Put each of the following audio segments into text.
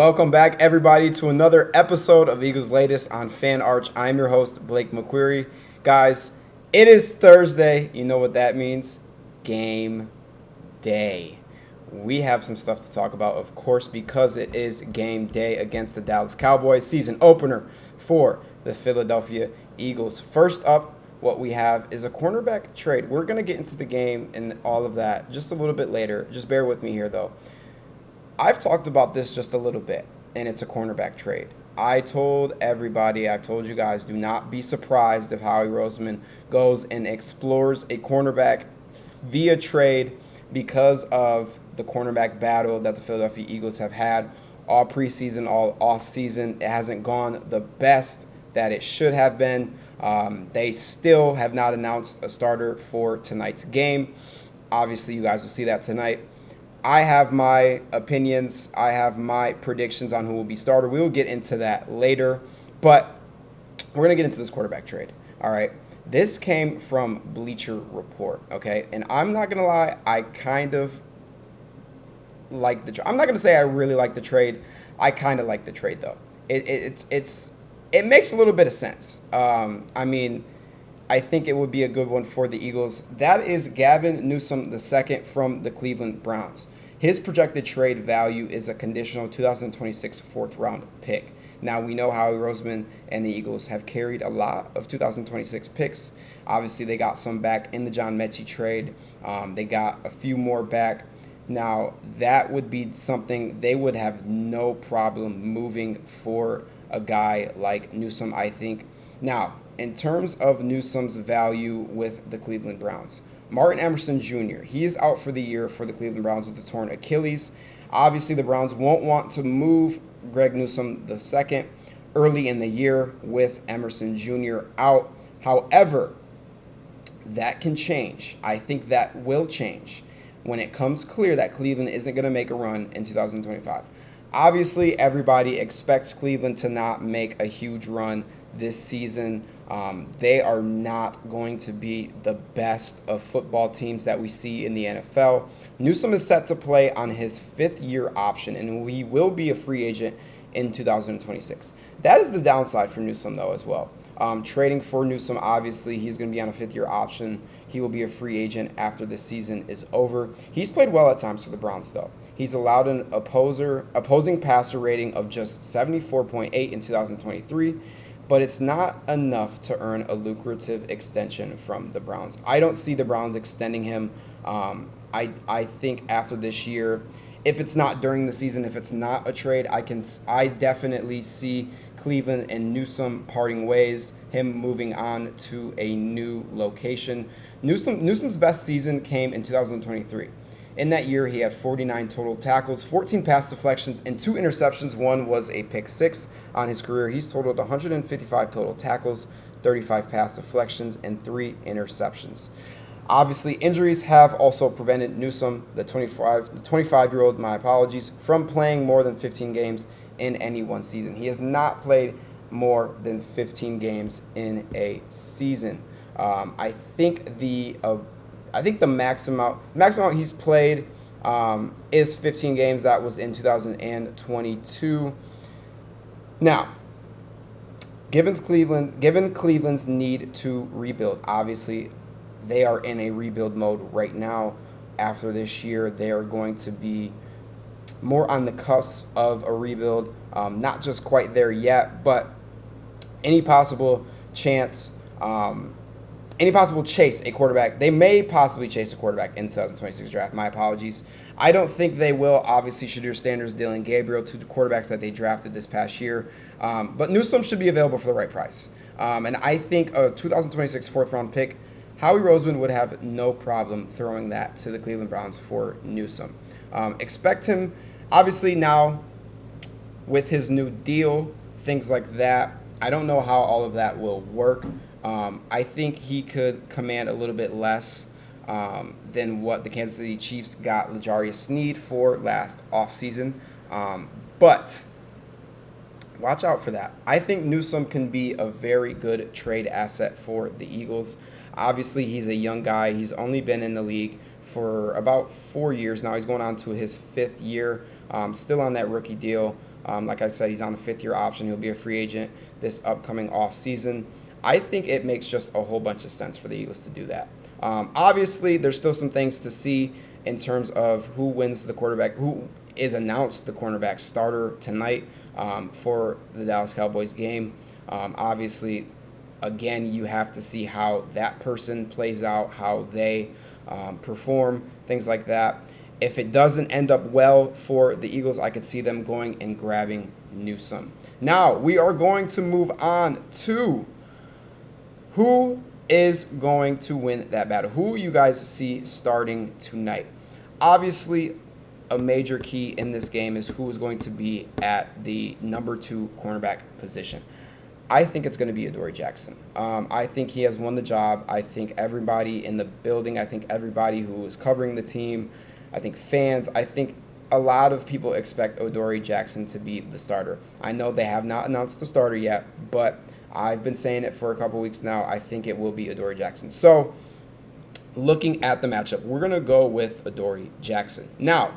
Welcome back, everybody, to another episode of Eagles Latest on Fan Arch. I'm your host, Blake McQueary. Guys, it is Thursday. You know what that means? Game day. We have some stuff to talk about, of course, because it is game day against the Dallas Cowboys, season opener for the Philadelphia Eagles. First up, what we have is a cornerback trade. We're going to get into the game and all of that just a little bit later. Just bear with me here, though. I've talked about this just a little bit, and it's a cornerback trade. I told everybody, I've told you guys, do not be surprised if Howie Roseman goes and explores a cornerback via trade because of the cornerback battle that the Philadelphia Eagles have had all preseason, all offseason. It hasn't gone the best that it should have been. They still have not announced a starter for tonight's game. Obviously, you guys will see that tonight. I have my opinions. I have my predictions on who will be starter. We will get into that later, but we're going to get into this quarterback trade. All right. This came from Bleacher Report, okay? And I'm not going to lie, I kind of like the trade. I'm not going to say I really like the trade. I kind of like the trade, though. It makes a little bit of sense. I think it would be a good one for the Eagles. That is Gavin Newsom II from the Cleveland Browns. His projected trade value is a conditional 2026 fourth-round pick. Now, we know Howie Roseman and the Eagles have carried a lot of 2026 picks. Obviously, they got some back in the John Mechie trade. They got a few more back. Now, that would be something they would have no problem moving for a guy like Newsom, I think. Now, in terms of Newsom's value with the Cleveland Browns, Martin Emerson Jr., he is out for the year for the Cleveland Browns with a torn Achilles. Obviously, the Browns won't want to move Greg Newsome II early in the year with Emerson Jr. out. However, that can change. I think that will change when it comes clear that Cleveland isn't going to make a run in 2025. Obviously, everybody expects Cleveland to not make a huge run this season. They are not going to be the best of football teams that we see in the NFL. Newsome is set to play on his fifth-year option, and he will be a free agent in 2026. That is the downside for Newsome, though, as well. Trading for Newsome, obviously, he's going to be on a fifth-year option. He will be a free agent after the season is over. He's played well at times for the Browns, though. He's allowed an opposing passer rating of just 74.8 in 2023, but it's not enough to earn a lucrative extension from the Browns. I don't see the Browns extending him. I think after this year, if it's not during the season, if it's not a trade, I definitely see Cleveland and Newsome parting ways, him moving on to a new location. Newsome's best season came in 2023. In that year, he had 49 total tackles, 14 pass deflections, and 2 interceptions. One was a pick six on his career. He's totaled 155 total tackles, 35 pass deflections, and 3 interceptions. Obviously, injuries have also prevented Newsome, the 25-year-old, my apologies, from playing more than 15 games in any one season. He has not played more than 15 games in a season. I think the max amount he's played is 15 games. That was in 2022. Now, given Cleveland's need to rebuild, obviously they are in a rebuild mode right now. After this year, they are going to be more on the cusp of a rebuild. Not just quite there yet, but any possible chase a quarterback. They may possibly chase a quarterback in the 2026 draft. My apologies. I don't think they will. Obviously, Shadir Sanders, Dylan Gabriel, 2 quarterbacks that they drafted this past year. But Newsome should be available for the right price. And I think a 2026 fourth-round pick, Howie Roseman would have no problem throwing that to the Cleveland Browns for Newsome. Expect him, obviously now, with his new deal, things like that. I don't know how all of that will work. I think he could command a little bit less than what the Kansas City Chiefs got L'Jarius Sneed for last offseason. But watch out for that. I think Newsome can be a very good trade asset for the Eagles. Obviously, he's a young guy. He's only been in the league for about 4 years now. He's going on to his 5th year, still on that rookie deal. Like I said, he's on a fifth-year option. He'll be a free agent this upcoming offseason. I think it makes just a whole bunch of sense for the Eagles to do that. Obviously, there's still some things to see in terms of who wins the quarterback, who is announced the cornerback starter tonight for the Dallas Cowboys game. Obviously, again, you have to see how that person plays out, how they perform, things like that. If it doesn't end up well for the Eagles, I could see them going and grabbing Newsome. Now, we are going to move on to who is going to win that battle. Who you guys see starting tonight? Obviously, a major key in this game is who is going to be at the number 2 cornerback position. I think it's going to be Adoree Jackson. I think he has won the job. I think everybody in the building, I think everybody who is covering the team, I think fans, I think a lot of people expect Adoree Jackson to be the starter. I know they have not announced the starter yet, but I've been saying it for a couple weeks now. I think it will be Adoree Jackson. So, looking at the matchup, we're going to go with Adoree Jackson. Now,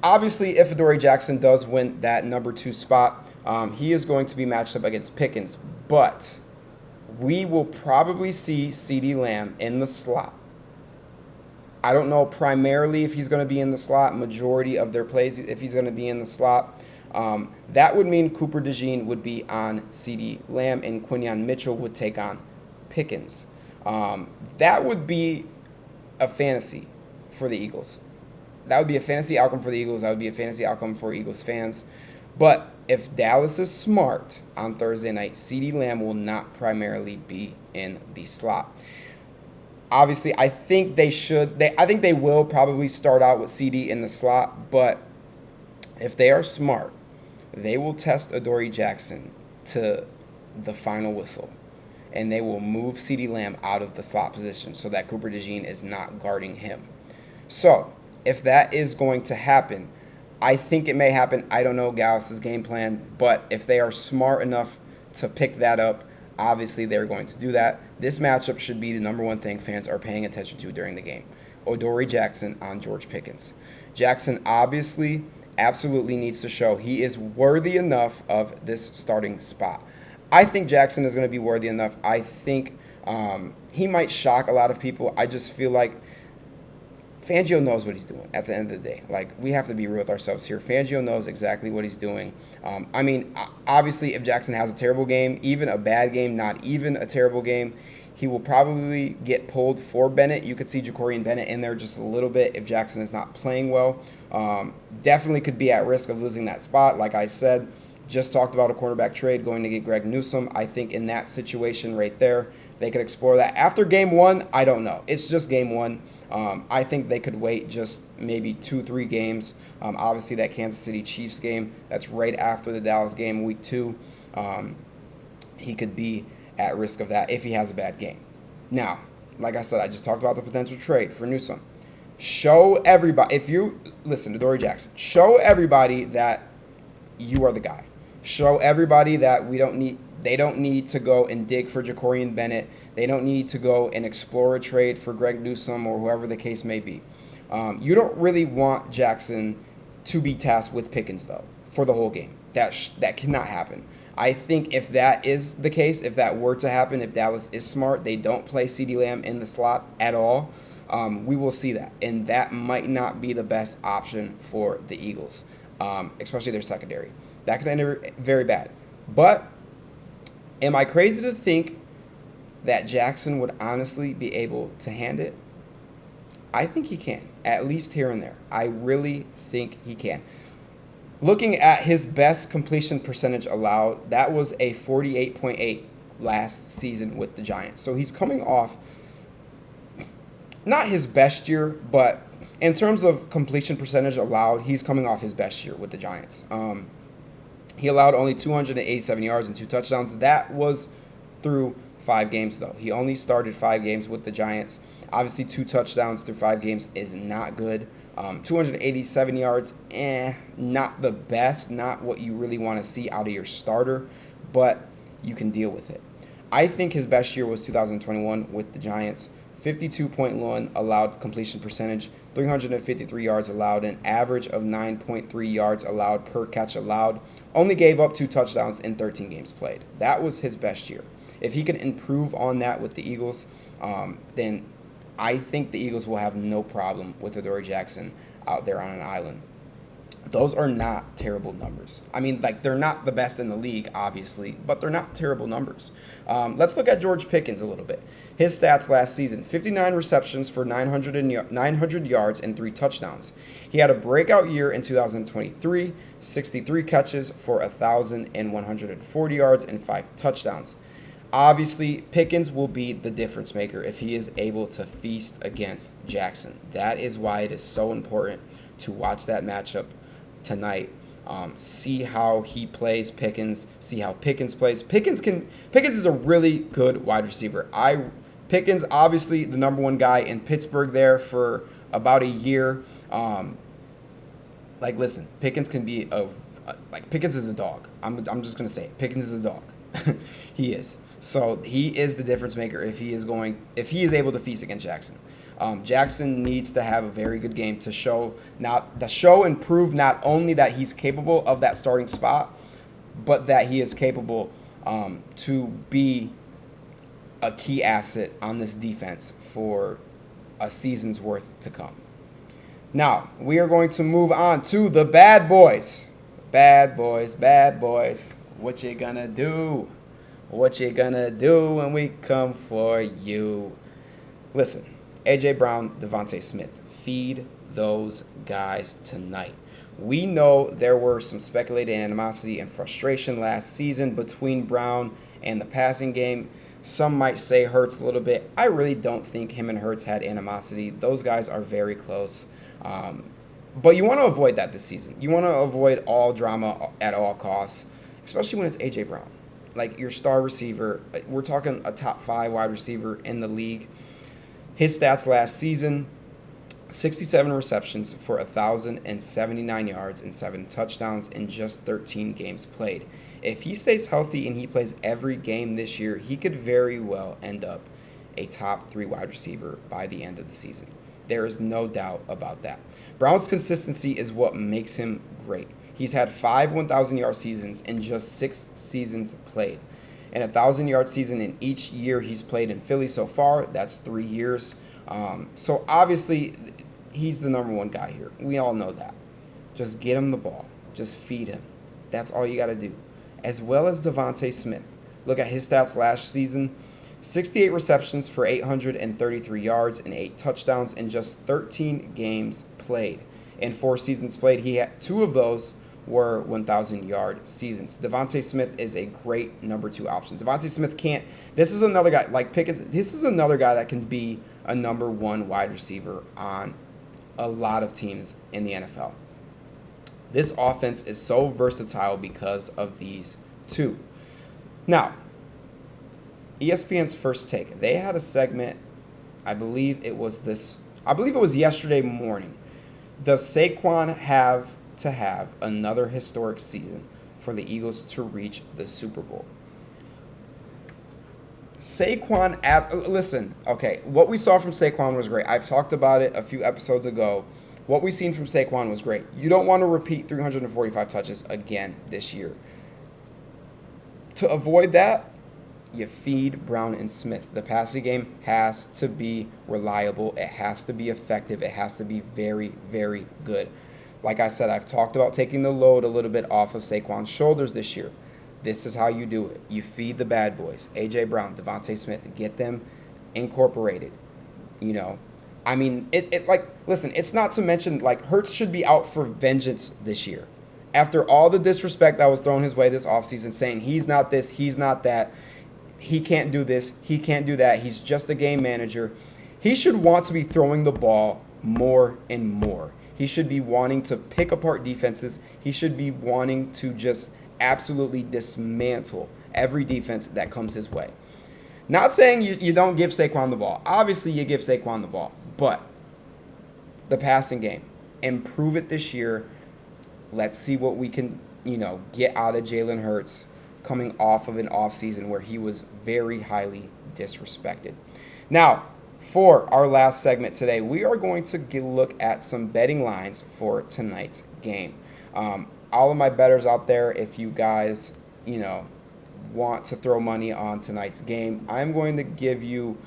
obviously, if Adoree Jackson does win that number 2 spot, he is going to be matched up against Pickens. But we will probably see CeeDee Lamb in the slot. I don't know primarily if he's going to be in the slot, majority of their plays, if he's going to be in the slot. That would mean Cooper DeJean would be on CeeDee Lamb and Quinyon Mitchell would take on Pickens. That would be a fantasy for the Eagles. That would be a fantasy outcome for the Eagles. That would be a fantasy outcome for Eagles fans. But if Dallas is smart on Thursday night, CeeDee Lamb will not primarily be in the slot. Obviously, I think they should. I think they will probably start out with CeeDee in the slot. But if they are smart, they will test Adoree Jackson to the final whistle. And they will move CeeDee Lamb out of the slot position so that Cooper DeJean is not guarding him. So, if that is going to happen, I think it may happen. I don't know Gallus's game plan, but if they are smart enough to pick that up, obviously they're going to do that. This matchup should be the number one thing fans are paying attention to during the game. Adoree Jackson on George Pickens. Jackson obviously absolutely needs to show he is worthy enough of this starting spot. I think Jackson is going to be worthy enough. I think he might shock a lot of people. I just feel like Fangio knows what he's doing at the end of the day. Like, we have to be real with ourselves here. Fangio knows exactly what he's doing. I mean, obviously, if Jackson has a terrible game, even a bad game, not even a terrible game, he will probably get pulled for Bennett. You could see Jacorian Bennett in there just a little bit if Jackson is not playing well. Definitely could be at risk of losing that spot. Like I said, just talked about a quarterback trade going to get Greg Newsome. I think in that situation right there, they could explore that. After game 1, I don't know. It's just game 1. I think they could wait just maybe 2-3 games. Obviously, that Kansas City Chiefs game, that's right after the Dallas game, week 2. He could be at risk of that if he has a bad game. Now, like I said, I just talked about the potential trade for Newsome. Show everybody, if you listen to Adoree Jackson, show everybody that you are the guy. Show everybody that they don't need to go and dig for Jacorian Bennett. They don't need to go and explore a trade for Greg Newsome or whoever the case may be. You don't really want Jackson to be tasked with Pickens, though, for the whole game. That cannot happen. I think if that is the case, if that were to happen, if Dallas is smart, they don't play CeeDee Lamb in the slot at all, we will see that. And that might not be the best option for the Eagles, especially their secondary. That could end very bad. But am I crazy to think that Jackson would honestly be able to hand it? I think he can, at least here and there. I really think he can. Looking at his best completion percentage allowed, that was a 48.8 last season with the Giants. So he's coming off not his best year, but in terms of completion percentage allowed, he's coming off his best year with the Giants. He allowed only 287 yards and 2 touchdowns. That was through 5 games, though. He only started 5 games with the Giants. Obviously, 2 touchdowns through 5 games is not good. 287 yards, not the best, not what you really want to see out of your starter, but you can deal with it. I think his best year was 2021 with the Giants. 52.1 allowed completion percentage, 353 yards allowed, an average of 9.3 yards allowed per catch allowed. Only gave up 2 touchdowns in 13 games played. That was his best year. If he can improve on that with the Eagles, then I think the Eagles will have no problem with Adoree Jackson out there on an island. Those are not terrible numbers. I mean, like, they're not the best in the league, obviously, but they're not terrible numbers. Let's look at George Pickens a little bit. His stats last season: 59 receptions for 900 yards and 3 touchdowns. He had a breakout year in 2023, 63 catches for 1,140 yards and 5 touchdowns. Obviously, Pickens will be the difference maker if he is able to feast against Jackson. That is why it is so important to watch that matchup tonight. See how he plays Pickens. See how Pickens plays. Pickens is a really good wide receiver. Pickens, obviously the number 1 guy in Pittsburgh there for about a year. Listen, Pickens can be Pickens is a dog. I'm just gonna say it. Pickens is a dog. He is. So he is the difference maker if he is able to feast against Jackson. Jackson needs to have a very good game to show and prove not only that he's capable of that starting spot, but that he is capable to be a key asset on this defense for a season's worth to come. Now, we are going to move on to the bad boys. Bad boys, bad boys. What you gonna do? What you gonna do when we come for you? Listen, A.J. Brown, Devontae Smith, feed those guys tonight. We know there were some speculated animosity and frustration last season between Brown and the passing game. Some might say Hurts a little bit. I really don't think him and Hurts had animosity. Those guys are very close. But you want to avoid that this season. You want to avoid all drama at all costs, especially when it's A.J. Brown. Like, your star receiver. We're talking a top 5 wide receiver in the league. His stats last season: 67 receptions for 1,079 yards and 7 touchdowns in just 13 games played. If he stays healthy and he plays every game this year, he could very well end up a top 3 wide receiver by the end of the season. There is no doubt about that. Brown's consistency is what makes him great. He's had 5 1,000-yard seasons in just 6 seasons played, and a 1,000-yard season in each year he's played in Philly so far. That's 3 years. So obviously, he's the number 1 guy here. We all know that. Just get him the ball. Just feed him. That's all you got to do. As well as Devontae Smith. Look at his stats last season: 68 receptions for 833 yards and 8 touchdowns in just 13 games played. In 4 seasons played, he had 2 of those were 1,000-yard seasons. Devontae Smith is a great number 2 option. Devontae Smith can't. This is another guy like Pickens. This is another guy that can be a number 1 wide receiver on a lot of teams in the NFL. This offense is so versatile because of these 2. Now, ESPN's First Take, they had a segment. I believe it was yesterday morning. Does Saquon have to have another historic season for the Eagles to reach the Super Bowl? Listen, okay, what we saw from Saquon was great. I've talked about it a few episodes ago. What we've seen from Saquon was great. You don't want to repeat 345 touches again this year. To avoid that, you feed Brown and Smith. The passing game has to be reliable. It has to be effective. It has to be very, very good. Like I said, I've talked about taking the load a little bit off of Saquon's shoulders this year. This is how you do it. You feed the bad boys. A.J. Brown, Devontae Smith. Get them incorporated. You know, I mean, listen, it's not to mention, like, Hurts should be out for vengeance this year. After all the disrespect that was thrown his way this offseason, saying he's not this, he's not that, he can't do this, he can't do that, he's just a game manager. He should want to be throwing the ball more and more. He should be wanting to pick apart defenses. He should be wanting to just absolutely dismantle every defense that comes his way. Not saying you don't give Saquon the ball. Obviously, you give Saquon the ball. But the passing game, improve it this year. Let's see what we can, get out of Jalen Hurts coming off of an offseason where he was very highly disrespected. Now, for our last segment today, we are going to look at some betting lines for tonight's game. All of my bettors out there, if you guys, want to throw money on tonight's game, I'm going to give you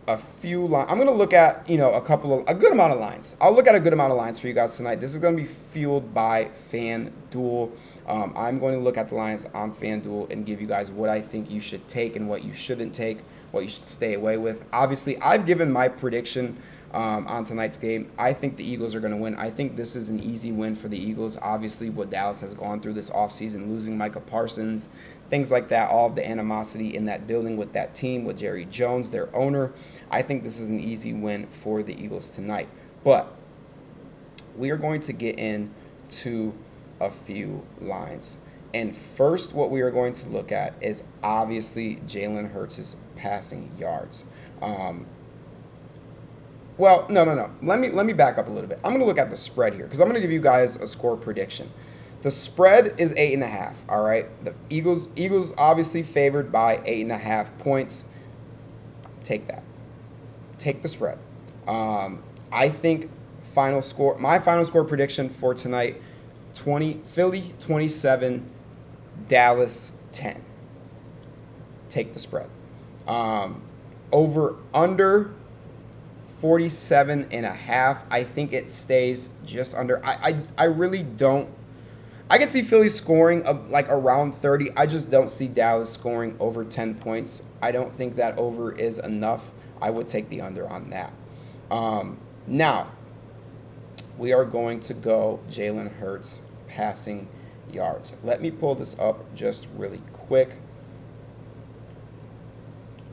a few lines. I'm going to look at, a good amount of lines. I'll look at a good amount of lines for you guys tonight. This is going to be fueled by FanDuel. I'm going to look at the lines on FanDuel and give you guys what I think you should take and what you shouldn't take, what you should stay away with. Obviously, I've given my prediction on tonight's game. I think the Eagles are going to win. I think this is an easy win for the Eagles. Obviously, what Dallas has gone through this offseason, losing Micah Parsons, things like that, all of the animosity in that building with that team, with Jerry Jones, their owner. I think this is an easy win for the Eagles tonight. But we are going to get into a few lines. And first, what we are going to look at is obviously Jalen Hurts' passing yards. Well, no. Let me back up a little bit. I'm going to look at the spread here because I'm going to give you guys a score prediction. The spread is 8.5. All right. The Eagles obviously favored by 8.5 points. Take that. Take the spread. I think my final score prediction for tonight: Philly 27, Dallas 10. Take the spread. Over under 47.5. I think it stays just under. I really don't. I can see Philly scoring like around 30. I just don't see Dallas scoring over 10 points. I don't think that over is enough. I would take the under on that. Now, we are going to go Jalen Hurts passing yards. Let me pull this up just really quick.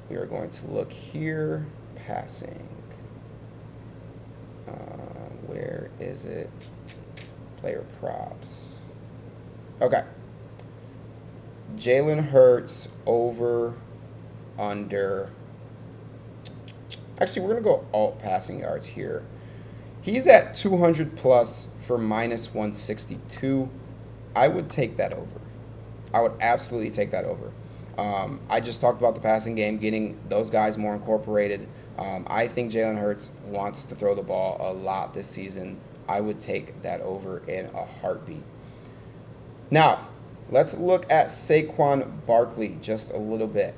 We are going to look here. Passing. Where is it? Player props. Okay. Jalen Hurts over, under. Actually, we're going to go alt passing yards here. He's at 200 plus for minus 162. I would take that over. I would absolutely take that over. I just talked about the passing game, getting those guys more incorporated. I think Jalen Hurts wants to throw the ball a lot this season. I would take that over in a heartbeat. Now, let's look at Saquon Barkley just a little bit.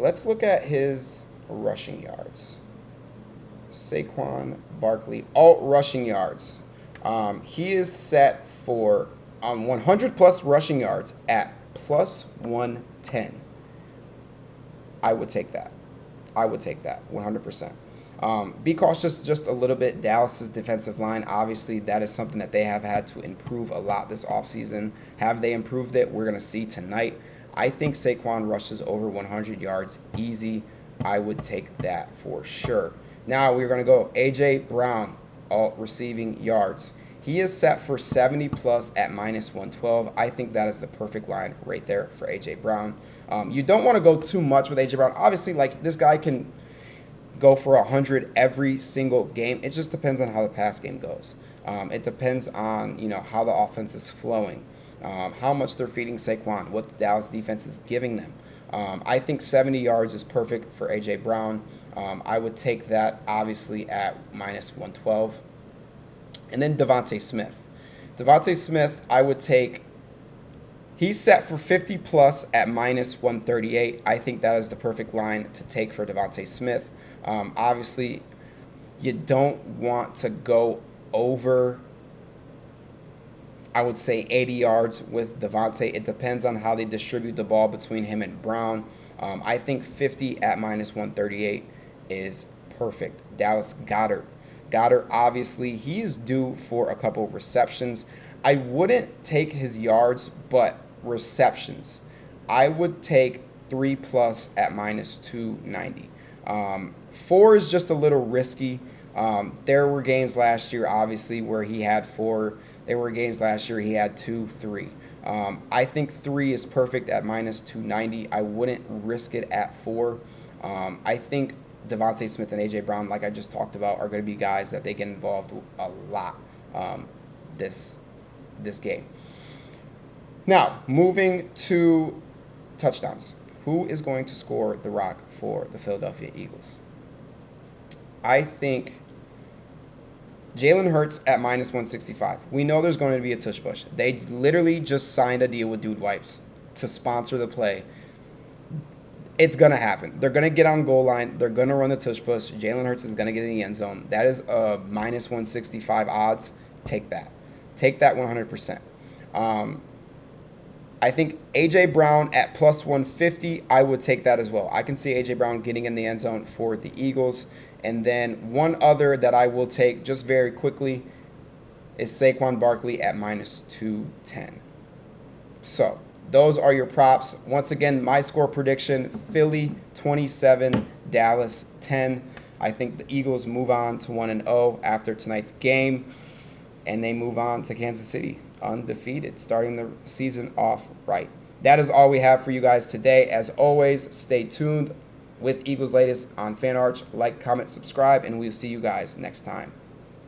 Let's look at his rushing yards. Saquon Barkley, alt rushing yards. He is set for 100 plus rushing yards at plus 110. I would take that. 100%. Be cautious just a little bit. Dallas's defensive line, obviously, that is something that they have had to improve a lot this offseason. Have they improved it? We're going to see tonight. I think Saquon rushes over 100 yards easy. I would take that for sure. Now we're going to go A.J. Brown, alt receiving yards. He is set for 70 plus at minus 112. I think that is the perfect line right there for A.J. Brown. You don't want to go too much with A.J. Brown. Obviously, like, this guy can go for 100 every single game. It just depends on how the pass game goes. It depends on, how the offense is flowing, how much they're feeding Saquon, what the Dallas defense is giving them. I think 70 yards is perfect for A.J. Brown. I would take that, obviously, at minus 112. And then Devontae Smith. Devontae Smith, I would take. He's set for 50 plus at minus 138. I think that is the perfect line to take for Devontae Smith. Obviously, you don't want to go over, I would say, 80 yards with Devontae. It depends on how they distribute the ball between him and Brown. I think 50 at minus 138 is perfect. Dallas Goedert. Goddard, obviously, he is due for a couple of receptions. I wouldn't take his yards, but receptions. I would take 3 plus at minus 290. 4 is just a little risky. There were games last year, obviously, where he had 4. There were games last year he had 2, 3. I think 3 is perfect at minus 290. I wouldn't risk it at 4. I think Devontae Smith and A.J. Brown, like I just talked about, are going to be guys that they get involved a lot this game. Now, moving to touchdowns. Who is going to score the rock for the Philadelphia Eagles? I think Jalen Hurts at -165. We know there's going to be a tush push. They literally just signed a deal with Dude Wipes to sponsor the play. It's going to happen. They're going to get on goal line. They're going to run the tush push. Jalen Hurts is going to get in the end zone. That is a -165 odds. Take that. Take that 100%. I think A.J. Brown at +150, I would take that as well. I can see A.J. Brown getting in the end zone for the Eagles. And then one other that I will take just very quickly is Saquon Barkley at -210. So those are your props. Once again, my score prediction, Philly 27, Dallas 10. I think the Eagles move on to 1-0 after tonight's game, and they move on to Kansas City undefeated, starting the season off right. That is all we have for you guys today. As always, stay tuned with Eagles Latest on FanArch. Like, comment, subscribe, and we'll see you guys next time.